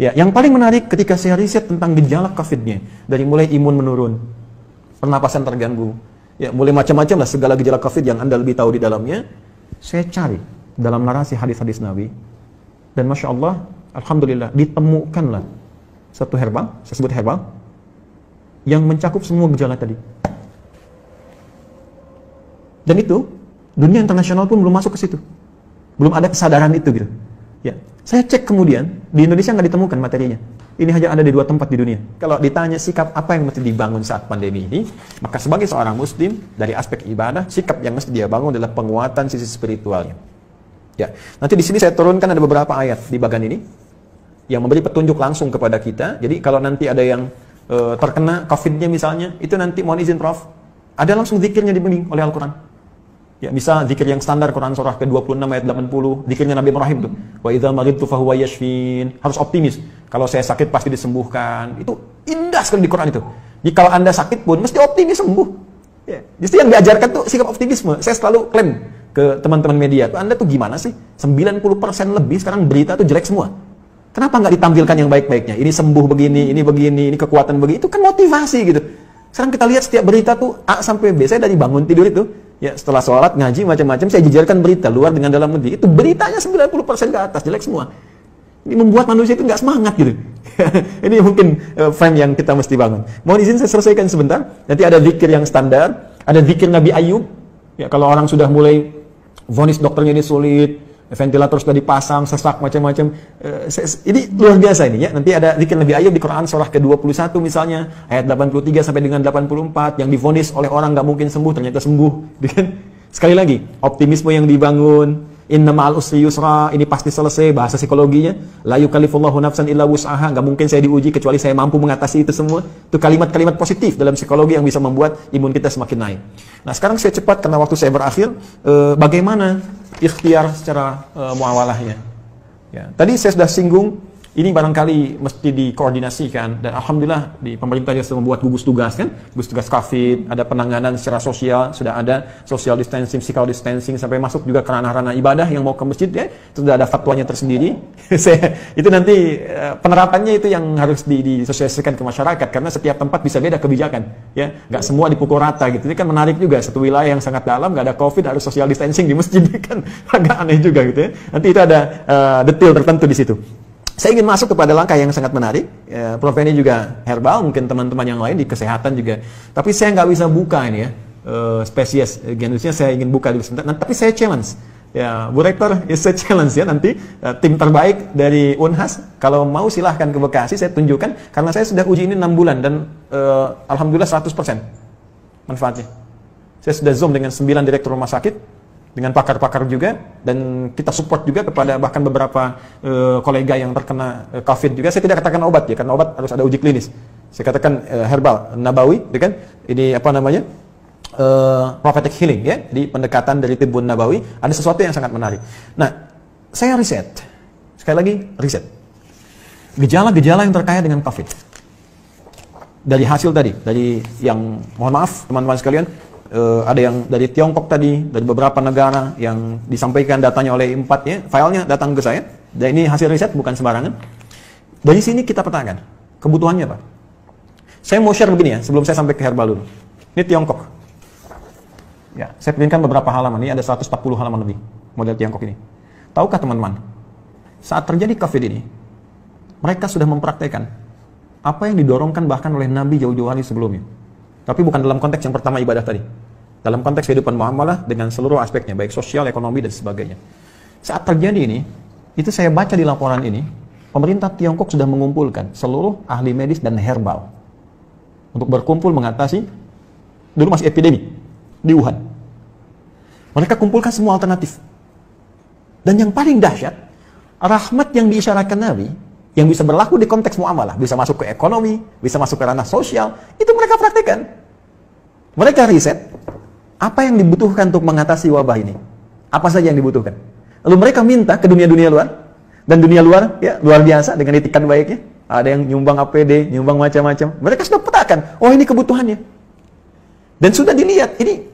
Ya, yang paling menarik ketika saya riset tentang gejala COVID-nya, dari mulai imun menurun, pernapasan terganggu, ya mulai macam-macam lah segala gejala COVID yang Anda lebih tahu di dalamnya, saya cari dalam narasi hadis-hadis Nabi, dan Masya Allah, Alhamdulillah, ditemukanlah satu herbal, saya sebut herbal, yang mencakup semua gejala tadi. Dan itu, dunia internasional pun belum masuk ke situ. Belum ada kesadaran itu gitu. Ya, saya cek kemudian, di Indonesia nggak ditemukan materinya. Ini hanya ada di 2 tempat di dunia. Kalau ditanya sikap apa yang mesti dibangun saat pandemi ini, maka sebagai seorang muslim, dari aspek ibadah, sikap yang mesti dia bangun adalah penguatan sisi spiritualnya. Ya, nanti di sini saya turunkan ada beberapa ayat di bagian ini, yang memberi petunjuk langsung kepada kita. Jadi kalau nanti ada yang terkena COVID-nya misalnya, itu nanti mohon izin Prof, ada langsung zikirnya dibimbing oleh Al-Quran. Ya, bisa zikir yang standar Quran surah ke-26 ayat 80, zikirnya Nabi Ibrahim tuh. Wa idza maridtu fahuwa yashfin. Harus optimis. Kalau saya sakit pasti disembuhkan. Itu indah sekali di Quran itu. Jadi kalau Anda sakit pun mesti optimis sembuh. Ya, justru yang diajarkan tuh sikap optimisme. Saya selalu klaim ke teman-teman media, Anda tuh gimana sih? 90% lebih sekarang berita tuh jelek semua. Kenapa nggak ditampilkan yang baik-baiknya? Ini sembuh begini, ini kekuatan begini. Itu kan motivasi gitu. Sekarang kita lihat setiap berita tuh A sampai B. Saya dari bangun tidur itu, ya setelah sholat, ngaji, macam-macam, saya jejerkan berita luar dengan dalam negeri. Itu beritanya 90% ke atas, jelek semua. Ini membuat manusia itu nggak semangat gitu. Ini mungkin frame yang kita mesti bangun. Mohon izin saya selesaikan sebentar. Nanti ada zikir yang standar, ada zikir Nabi Ayub. Ya, kalau orang sudah mulai vonis dokternya ini sulit, ventilator sudah dipasang, sesak macam-macam. Ini luar biasa ini ya. Nanti ada zikir Nabi Ayub di Quran surah ke-21 misalnya, ayat 83 sampai dengan 84 yang divonis oleh orang nggak mungkin sembuh ternyata sembuh. Sekali lagi, optimisme yang dibangun, inna ma'al usri yusra, ini pasti selesai, bahasa psikologinya. La yukallifullahu nafsan illa wus'aha, nggak mungkin saya diuji kecuali saya mampu mengatasi itu semua. Itu kalimat-kalimat positif dalam psikologi yang bisa membuat imun kita semakin naik. Nah, sekarang saya cepat karena waktu saya berakhir, bagaimana ikhtiar secara muawalahnya. Ya, tadi saya sudah singgung, ini barangkali mesti dikoordinasikan, dan Alhamdulillah di pemerintah juga sudah membuat gugus tugas kan, gugus tugas COVID, ada penanganan secara sosial, sudah ada social distancing, physical distancing, sampai masuk juga ke ranah-ranah ibadah yang mau ke masjid ya, itu sudah ada fatwanya tersendiri. Itu nanti penerapannya itu yang harus disosialisasikan ke masyarakat, karena setiap tempat bisa beda kebijakan, ya, nggak semua dipukul rata gitu. Ini kan menarik juga, satu wilayah yang sangat dalam nggak ada COVID harus social distancing di masjid, kan agak aneh juga gitu ya. Nanti itu ada detail tertentu di situ. Saya ingin masuk kepada langkah yang sangat menarik. Prof ini juga herbal, mungkin teman-teman yang lain di kesehatan juga. Tapi saya nggak bisa buka ini ya, spesies genusnya saya ingin buka dulu sebentar. Tapi saya challenge, ya Bu Rektor, saya challenge ya nanti tim terbaik dari Unhas, kalau mau silahkan ke Bekasi, saya tunjukkan. Karena saya sudah uji ini 6 bulan dan Alhamdulillah 100% manfaatnya. Saya sudah zoom dengan 9 direktur rumah sakit, dengan pakar-pakar juga, dan kita support juga kepada bahkan beberapa kolega yang terkena COVID juga. Saya tidak katakan obat ya, karena obat harus ada uji klinis. Saya katakan herbal, nabawi, kan? Ini apa namanya? Prophetic healing ya, di pendekatan dari tibbun nabawi, ada sesuatu yang sangat menarik. Nah, saya riset, sekali lagi riset, gejala-gejala yang terkait dengan COVID. Dari hasil tadi, dari yang, mohon maaf teman-teman sekalian, ada yang dari Tiongkok tadi, dari beberapa negara yang disampaikan datanya oleh IMPAT ya, filenya datang ke saya, dan ini hasil riset bukan sembarangan. Dari sini kita petakan kebutuhannya Pak. Saya mau share begini ya, sebelum saya sampai ke herbal dulu. Ini Tiongkok. Ya, saya pilihkan beberapa halaman, ini ada 140 halaman lebih model Tiongkok ini. Tahukah teman-teman, saat terjadi COVID ini, mereka sudah mempraktekkan apa yang didorongkan bahkan oleh Nabi jauh-jauh hari sebelumnya. Tapi bukan dalam konteks yang pertama ibadah tadi. Dalam konteks kehidupan muamalah dengan seluruh aspeknya, baik sosial, ekonomi, dan sebagainya. Saat terjadi ini, itu saya baca di laporan ini, pemerintah Tiongkok sudah mengumpulkan seluruh ahli medis dan herbal untuk berkumpul mengatasi, dulu masih epidemi, di Wuhan. Mereka kumpulkan semua alternatif. Dan yang paling dahsyat, rahmat yang diisyaratkan Nabi, yang bisa berlaku di konteks muamalah, bisa masuk ke ekonomi, bisa masuk ke ranah sosial, itu mereka praktekkan. Mereka riset, apa yang dibutuhkan untuk mengatasi wabah ini? Apa saja yang dibutuhkan? Lalu mereka minta ke dunia-dunia luar, dan dunia luar, ya luar biasa dengan itikan baiknya. Ada yang nyumbang APD, nyumbang macam-macam. Mereka sudah petakan, oh ini kebutuhannya. Dan sudah dilihat, ini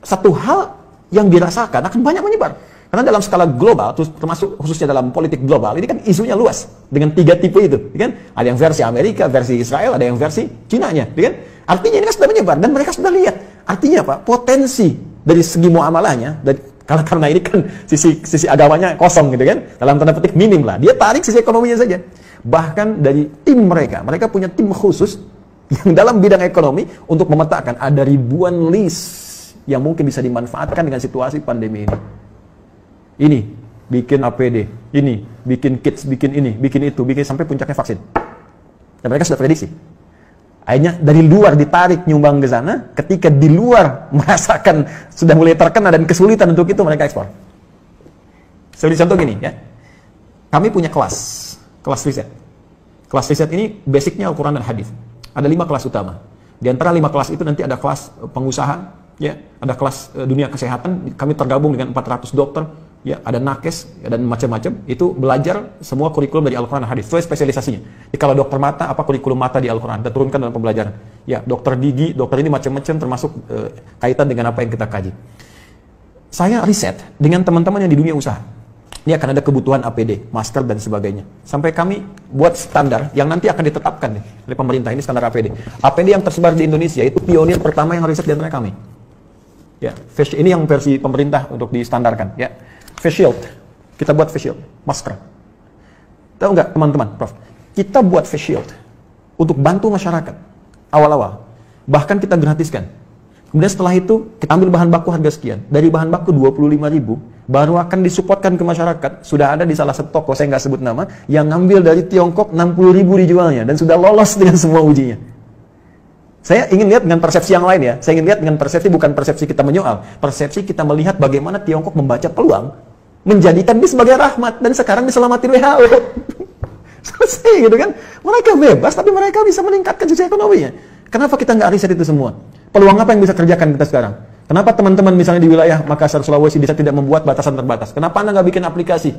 satu hal yang dirasakan akan banyak menyebar. Karena dalam skala global, termasuk khususnya dalam politik global, ini kan isunya luas dengan 3 tipe itu, kan? Ada yang versi Amerika, versi Israel, ada yang versi Cina-nya, kan? Artinya ini kan sudah menyebar dan mereka sudah lihat. Artinya apa? Potensi dari segi muamalahnya, karena ini kan sisi agamanya kosong gitu kan, dalam tanda petik minim lah. Dia tarik sisi ekonominya saja. Bahkan dari tim mereka punya tim khusus yang dalam bidang ekonomi untuk memetakan ada ribuan list yang mungkin bisa dimanfaatkan dengan situasi pandemi ini. Ini bikin APD, ini bikin kits, bikin ini, bikin itu, bikin sampai puncaknya vaksin. Dan mereka sudah prediksi. Akhirnya dari luar ditarik nyumbang ke sana, ketika di luar merasakan sudah mulai terkena dan kesulitan untuk itu, mereka ekspor. Seperti contoh gini ya. Kami punya kelas riset. Kelas riset ini basicnya Al-Quran dan Hadis. Ada 5 kelas utama. Di antara 5 kelas itu nanti ada kelas pengusaha, ya, ada kelas dunia kesehatan. Kami tergabung dengan 400 dokter. Ya, ada nakes ya, dan macam-macam. Itu belajar semua kurikulum dari Al-Quran dan Hadis. Itu spesialisasinya. Jadi kalau dokter mata, apa kurikulum mata di Al-Quran? Kita turunkan dalam pembelajaran. Ya, dokter gigi, dokter ini macam-macam termasuk kaitan dengan apa yang kita kaji. Saya riset dengan teman-teman yang di dunia usaha. Ini akan ada kebutuhan APD, masker dan sebagainya. Sampai kami buat standar yang nanti akan ditetapkan nih, oleh pemerintah. Ini standar APD. APD yang tersebar di Indonesia itu pionir pertama yang riset di antara kami. Ya, ini yang versi pemerintah untuk distandarkan. Ya. Face shield, kita buat face shield, masker. Tahu nggak teman-teman, Prof? Kita buat face shield untuk bantu masyarakat awal-awal. Bahkan kita gratiskan. Kemudian setelah itu kita ambil bahan baku harga sekian. Dari bahan baku 25.000 baru akan disupportkan ke masyarakat. Sudah ada di salah satu toko, saya nggak sebut nama, yang ngambil dari Tiongkok 60.000 dijualnya dan sudah lolos dengan semua ujinya. Saya ingin lihat dengan persepsi yang lain ya. Saya ingin lihat dengan persepsi, bukan persepsi kita menyoal. Persepsi kita melihat bagaimana Tiongkok membaca peluang menjadikan ini sebagai rahmat dan sekarang diselamatin WHO. Selesai gitu kan. Mereka bebas tapi mereka bisa meningkatkan sisi ekonominya. Kenapa kita nggak riset itu semua? Peluang apa yang bisa kerjakan kita sekarang? Kenapa teman-teman misalnya di wilayah Makassar, Sulawesi bisa tidak membuat batasan terbatas? Kenapa Anda nggak bikin aplikasi?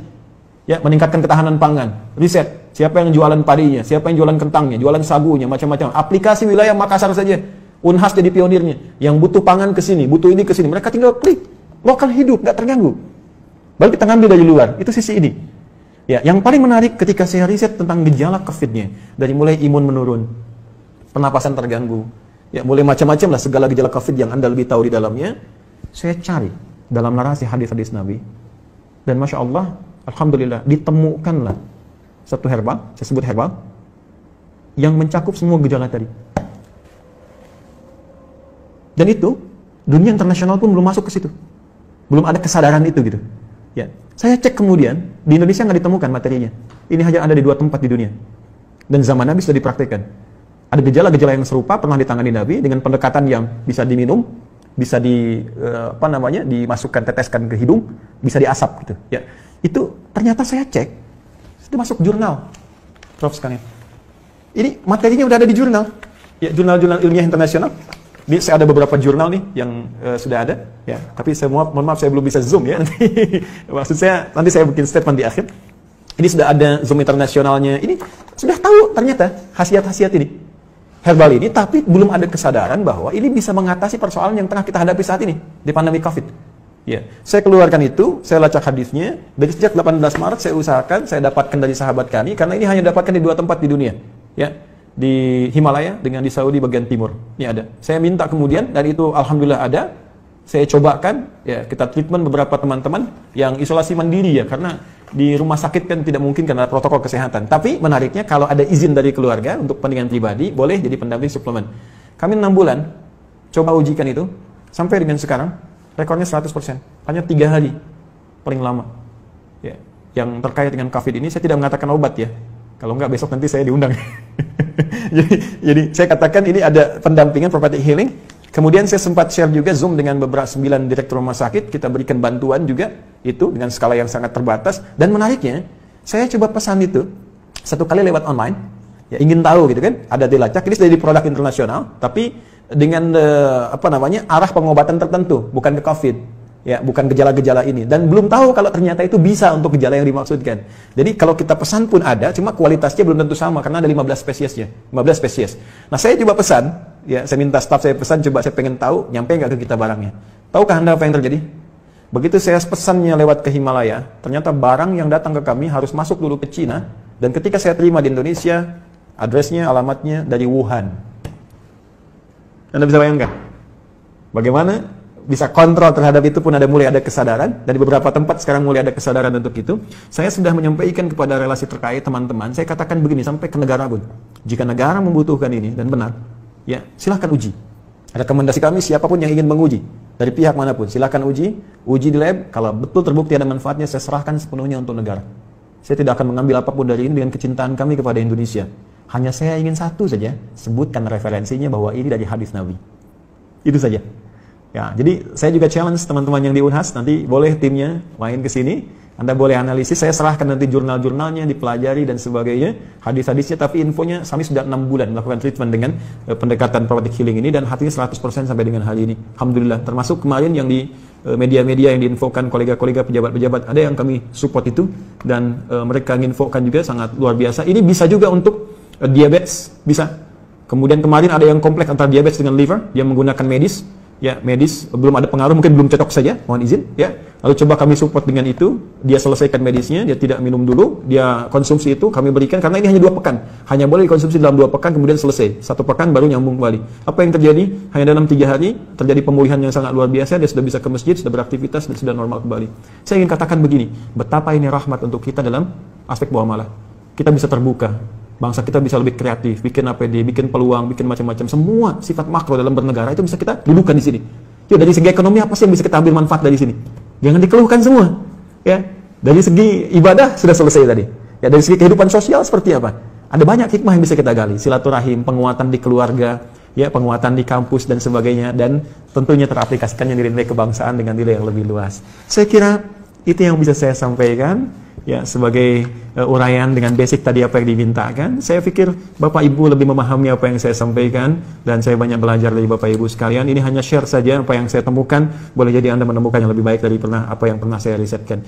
Ya, meningkatkan ketahanan pangan. Riset, siapa yang jualan padinya, siapa yang jualan kentangnya, jualan sagunya, macam-macam. Aplikasi wilayah Makassar saja. Unhas jadi pionirnya. Yang butuh pangan ke sini, butuh ini ke sini. Mereka tinggal klik. Lokal hidup, nggak terganggu. Baru kita ngambil dari luar, itu sisi ini. Ya, yang paling menarik ketika saya riset tentang gejala COVID-nya, dari mulai imun menurun, pernapasan terganggu, ya mulai macam-macam lah segala gejala COVID yang Anda lebih tahu di dalamnya, saya cari dalam narasi hadis-hadis Nabi, dan Masya Allah, Alhamdulillah, ditemukanlah satu herbal, saya sebut herbal, yang mencakup semua gejala tadi. Dan itu, dunia internasional pun belum masuk ke situ. Belum ada kesadaran itu gitu. Ya, saya cek kemudian di Indonesia nggak ditemukan materinya. Ini hanya ada di 2 tempat di dunia. Dan zaman Nabi sudah dipraktikkan. Ada gejala-gejala yang serupa pernah ditangani Nabi dengan pendekatan yang bisa diminum, bisa dimasukkan, teteskan ke hidung, bisa diasap gitu. Ya, itu ternyata saya cek sudah masuk jurnal, Prof sekalian. Ini materinya udah ada di jurnal, ya jurnal-jurnal ilmiah internasional. Ini saya ada beberapa jurnal nih yang sudah ada, ya. Tapi saya mohon maaf saya belum bisa zoom ya. Maksud saya nanti saya bikin statement di akhir. Ini sudah ada zoom internasionalnya. Ini sudah tahu ternyata khasiat-khasiat ini herbal ini, tapi belum ada kesadaran bahwa ini bisa mengatasi persoalan yang tengah kita hadapi saat ini di pandemi COVID. Ya, saya keluarkan itu, saya lacak hadisnya. Dari sejak 18 Maret saya usahakan, saya dapatkan dari sahabat kami karena ini hanya dapatkan di 2 tempat di dunia, ya. Di Himalaya dengan di Saudi bagian timur. Ini ada. Saya minta kemudian dan itu alhamdulillah ada. Saya cobakan, ya kita treatment beberapa teman-teman yang isolasi mandiri ya, karena di rumah sakit kan tidak mungkin karena protokol kesehatan. Tapi menariknya kalau ada izin dari keluarga untuk kepentingan pribadi, boleh jadi pendamping suplemen. Kami 6 bulan coba ujikan itu sampai dengan sekarang rekornya 100%. Hanya 3 hari paling lama. Ya, yang terkait dengan COVID ini saya tidak mengatakan obat ya. Kalau enggak besok nanti saya diundang. jadi saya katakan ini ada pendampingan prophetic healing. Kemudian saya sempat share juga Zoom dengan beberapa 9 direktur rumah sakit. Kita berikan bantuan juga itu dengan skala yang sangat terbatas. Dan menariknya, saya coba pesan itu 1 kali lewat online. Ya ingin tahu gitu kan, ada dilacak. Ini sudah di produk internasional, tapi dengan arah pengobatan tertentu, bukan ke COVID. Ya, bukan gejala-gejala ini. Dan belum tahu kalau ternyata itu bisa untuk gejala yang dimaksudkan. Jadi kalau kita pesan pun ada, cuma kualitasnya belum tentu sama karena ada 15 spesiesnya. 15 spesies. Nah, saya coba pesan, ya saya minta staff saya pesan, coba saya pengen tahu nyampe nggak ke kita barangnya. Tahukah Anda apa yang terjadi? Begitu saya pesannya lewat ke Himalaya, ternyata barang yang datang ke kami harus masuk dulu ke Cina, dan ketika saya terima di Indonesia, addressnya, alamatnya dari Wuhan. Anda bisa bayangkan bagaimana bisa kontrol terhadap itu pun mulai ada kesadaran. Dari beberapa tempat sekarang mulai ada kesadaran untuk itu. Saya sudah menyampaikan kepada relasi terkait teman-teman, saya katakan begini sampai ke negara pun, jika negara membutuhkan ini dan benar, ya silahkan uji. Rekomendasi kami siapapun yang ingin menguji dari pihak manapun, silahkan uji di lab. Kalau betul terbukti ada manfaatnya, saya serahkan sepenuhnya untuk negara. Saya tidak akan mengambil apapun dari ini dengan kecintaan kami kepada Indonesia. Hanya saya ingin satu saja, sebutkan referensinya bahwa ini dari hadis Nabi. Itu saja. Ya, jadi saya juga challenge teman-teman yang di Unhas, nanti boleh timnya main ke sini. Anda boleh analisis, saya serahkan nanti jurnal-jurnalnya, dipelajari dan sebagainya, hadis-hadisnya, tapi infonya kami sudah 6 bulan melakukan treatment dengan pendekatan prophetic healing ini, dan hatinya 100% sampai dengan hari ini. Alhamdulillah, termasuk kemarin yang di media-media yang diinfokan kolega-kolega pejabat-pejabat, ada yang kami support itu, dan mereka menginfokan juga sangat luar biasa. Ini bisa juga untuk diabetes, bisa. Kemudian kemarin ada yang kompleks antara diabetes dengan liver, dia menggunakan medis. Ya, medis belum ada pengaruh, mungkin belum cocok saja, mohon izin, ya. Lalu coba kami support dengan itu, dia selesaikan medisnya, dia tidak minum dulu, dia konsumsi itu, kami berikan, karena ini hanya 2 pekan, hanya boleh dikonsumsi dalam 2 pekan, kemudian selesai, 1 pekan baru nyambung kembali. Apa yang terjadi? Hanya dalam 3 hari, terjadi pemulihan yang sangat luar biasa, dia sudah bisa ke masjid, sudah beraktivitas, dan sudah normal kembali. Saya ingin katakan begini, betapa ini rahmat untuk kita dalam aspek muamalah. Kita bisa terbuka, bangsa kita bisa lebih kreatif, bikin APD, bikin peluang, bikin macam-macam. Semua sifat makro dalam bernegara itu bisa kita dudukan di sini. Yuk, dari segi ekonomi apa sih yang bisa kita ambil manfaat dari sini? Jangan dikeluhkan semua. Ya, dari segi ibadah sudah selesai tadi. Ya, dari segi kehidupan sosial seperti apa? Ada banyak hikmah yang bisa kita gali. Silaturahim, penguatan di keluarga, ya, penguatan di kampus dan sebagainya, dan tentunya teraplikasikannya nilai kebangsaan dengan nilai yang lebih luas. Saya kira itu yang bisa saya sampaikan. Ya, sebagai uraian dengan basic tadi apa yang dimintakan. Saya pikir Bapak Ibu lebih memahami apa yang saya sampaikan, dan saya banyak belajar dari Bapak Ibu sekalian. Ini hanya share saja apa yang saya temukan. Boleh jadi Anda menemukan yang lebih baik dari apa yang pernah saya risetkan.